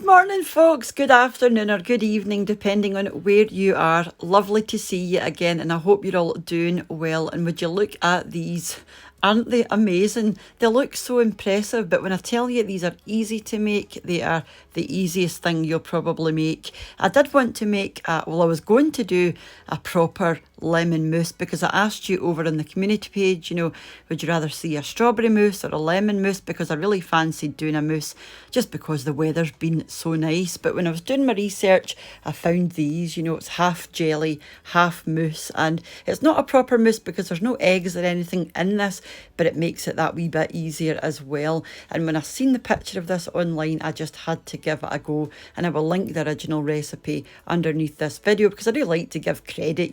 morning, folks. Good afternoon or good evening, depending on where you are. Lovely to see you again, and I hope you're all doing well. And would you look at these? Aren't they amazing? They look so impressive, but when I tell you these are easy to make, they are the easiest thing you'll probably make. I did want to make, I was going to do a proper lemon mousse because I asked you over on the community page, would you rather see a strawberry mousse or a lemon mousse? Because I really fancied doing a mousse just because the weather's been so nice. But when I was doing my research, I found these, it's half jelly, half mousse, and it's not a proper mousse because there's no eggs or anything in this, but it makes it that wee bit easier as well. And when I seen the picture of this online, I just had to give it a go, and I will link the original recipe underneath this video because I do like to give credit,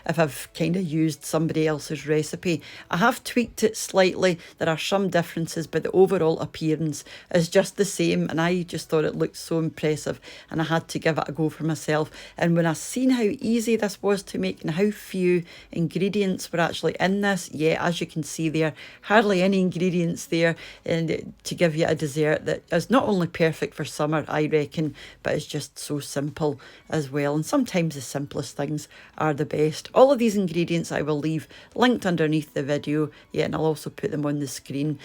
if I've kind of used somebody else's recipe. I have tweaked it slightly. There are some differences, but the overall appearance is just the same, and I just thought it looked so impressive, and I had to give it a go for myself. And when I seen how easy this was to make and how few ingredients were actually in this, yeah, as you can see there, hardly any ingredients there, and to give you a dessert that is not only perfect for summer, I reckon, but it's just so simple as well. And sometimes the simplest things are the best. All of these ingredients I will leave linked underneath the video, yeah, and I'll also put them on the screen.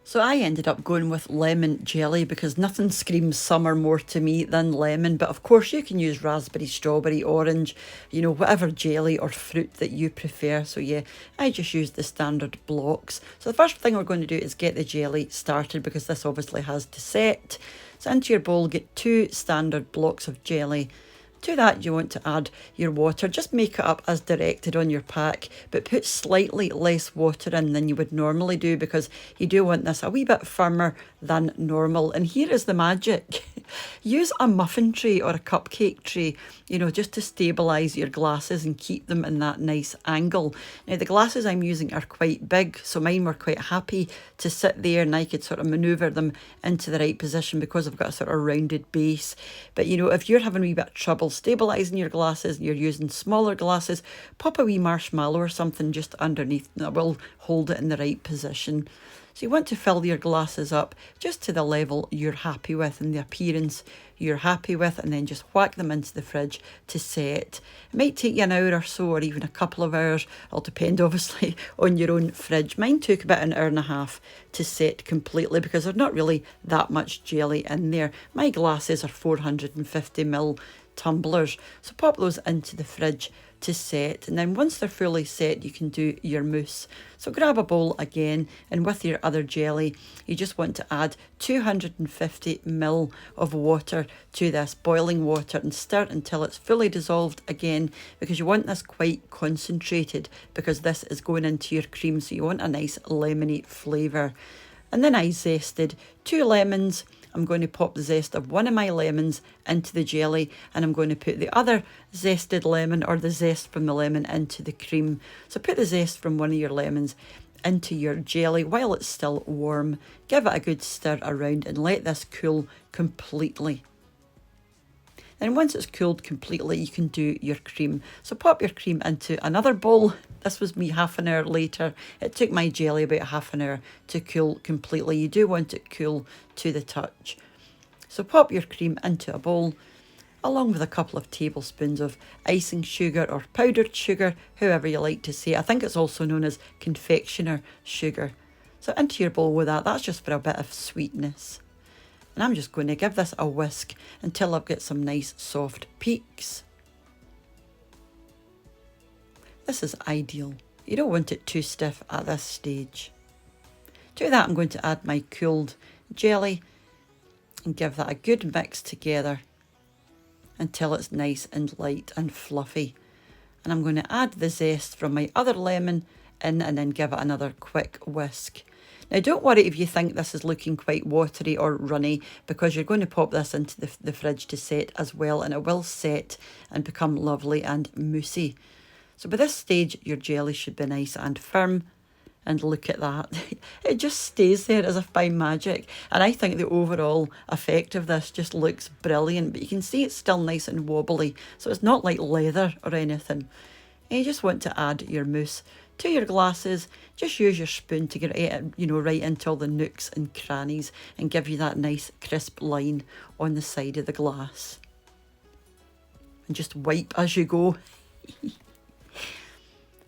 So I ended up going with lemon jelly because nothing screams summer more to me than lemon. But of course you can use raspberry, strawberry, orange, whatever jelly or fruit that you prefer. So yeah, I just used the standard blocks. So the first thing we're going to do is get the jelly started because this obviously has to set. So into your bowl, get 2 standard blocks of jelly. To that you want to add your water. Just make it up as directed on your pack, but put slightly less water in than you would normally do because you do want this a wee bit firmer than normal. And here is the magic. Use a muffin tray or a cupcake tray, just to stabilise your glasses and keep them in that nice angle. Now the glasses I'm using are quite big, so mine were quite happy to sit there and I could sort of manoeuvre them into the right position because I've got a sort of rounded base. But if you're having a wee bit of trouble stabilising your glasses and you're using smaller glasses, pop a wee marshmallow or something just underneath and that will hold it in the right position. So you want to fill your glasses up just to the level you're happy with and the appearance you're happy with, and then just whack them into the fridge to set. It might take you an hour or so or even a couple of hours. It'll depend obviously on your own fridge. Mine took about an hour and a half to set completely because there's not really that much jelly in there. My glasses are 450ml tumblers, so pop those into the fridge to set, and then once they're fully set you can do your mousse. So grab a bowl again, and with your other jelly you just want to add 250ml of water to this, boiling water, and stir until it's fully dissolved again because you want this quite concentrated because this is going into your cream, so you want a nice lemony flavour. And then I zested 2 lemons. I'm going to pop the zest of one of my lemons into the jelly, and I'm going to put the other zested lemon or the zest from the lemon into the cream. So put the zest from one of your lemons into your jelly while it's still warm. Give it a good stir around and let this cool completely. Then once it's cooled completely, you can do your cream. So pop your cream into another bowl. This was me half an hour later. It took my jelly about half an hour to cool completely. You do want it cool to the touch. So pop your cream into a bowl along with a couple of tablespoons of icing sugar or powdered sugar, however you like to say it. I think it's also known as confectioner sugar. So into your bowl with that. That's just for a bit of sweetness. And I'm just going to give this a whisk until I've got some nice soft peaks. This is ideal. You don't want it too stiff at this stage. To that I'm going to add my cooled jelly and give that a good mix together until it's nice and light and fluffy. And I'm going to add the zest from my other lemon in and then give it another quick whisk. Now don't worry if you think this is looking quite watery or runny because you're going to pop this into the fridge to set as well, and it will set and become lovely and moussey. So by this stage your jelly should be nice and firm, and look at that. It just stays there as if by magic, and I think the overall effect of this just looks brilliant, but you can see it's still nice and wobbly, so it's not like leather or anything. And you just want to add your mousse to your glasses. Just use your spoon to get it, you know, right into all the nooks and crannies and give you that nice crisp line on the side of the glass. And just wipe as you go.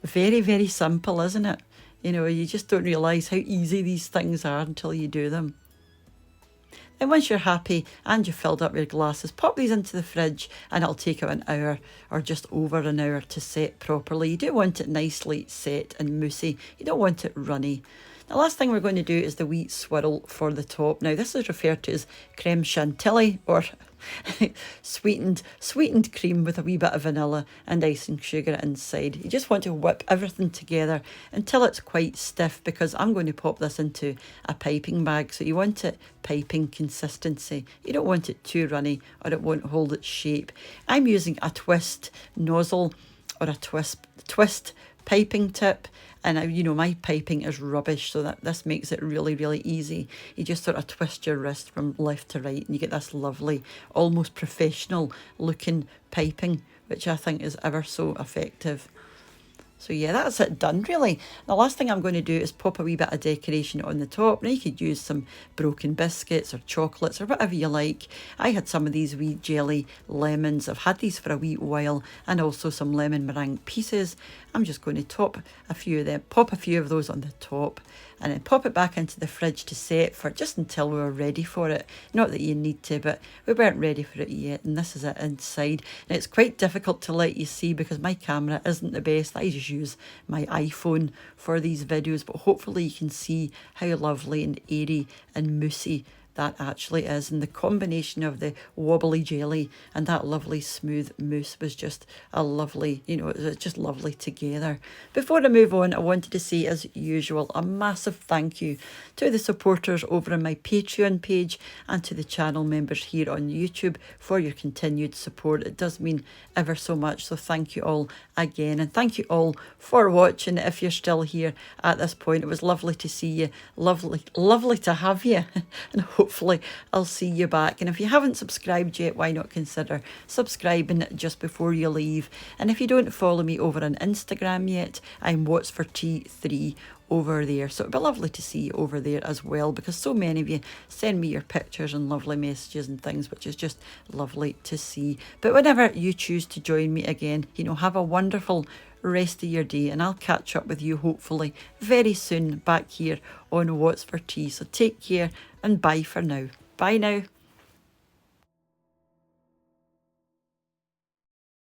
Very, very simple, isn't it? You know, you just don't realise how easy these things are until you do them. And once you're happy and you've filled up your glasses, pop these into the fridge and it'll take about an hour or just over an hour to set properly. You do want it nicely set and moussey. You don't want it runny. The last thing we're going to do is the wee swirl for the top. Now this is referred to as creme chantilly or sweetened cream with a wee bit of vanilla and icing sugar inside. You just want to whip everything together until it's quite stiff, because I'm going to pop this into a piping bag. So you want it piping consistency. You don't want it too runny or it won't hold its shape. I'm using a twist nozzle or a twist piping tip, and you know, my piping is rubbish, so that this makes it really, really easy. You just sort of twist your wrist from left to right and you get this lovely, almost professional looking piping, which I think is ever so effective. So yeah, that's it done really. The last thing I'm going to do is pop a wee bit of decoration on the top. Now you could use some broken biscuits or chocolates or whatever you like. I had some of these wee jelly lemons. I've had these for a wee while, and also some lemon meringue pieces. I'm just going to top a few of them, pop a few of those on the top, and then pop it back into the fridge to set for just until we were ready for it. Not that you need to, but we weren't ready for it yet, and this is it inside. And it's quite difficult to let you see because my camera isn't the best. I just use my iPhone for these videos, but hopefully you can see how lovely and airy and moussey that actually is, and the combination of the wobbly jelly and that lovely smooth mousse was just a lovely, you know, it was just lovely together. Before I move on, I wanted to say, as usual, a massive thank you to the supporters over on my Patreon page and to the channel members here on YouTube for your continued support. It does mean ever so much, so thank you all again, and thank you all for watching. If you're still here at this point, it was lovely to see you, lovely to have you, and hopefully I'll see you back. And if you haven't subscribed yet, why not consider subscribing just before you leave? And if you don't follow me over on Instagram yet, I'm What's for Tea 3 over there, so it'd be lovely to see you over there as well, because so many of you send me your pictures and lovely messages and things, which is just lovely to see. But whenever you choose to join me again, you know, have a wonderful rest of your day, and I'll catch up with you hopefully very soon back here on What's for Tea. So take care and bye for now. Bye now.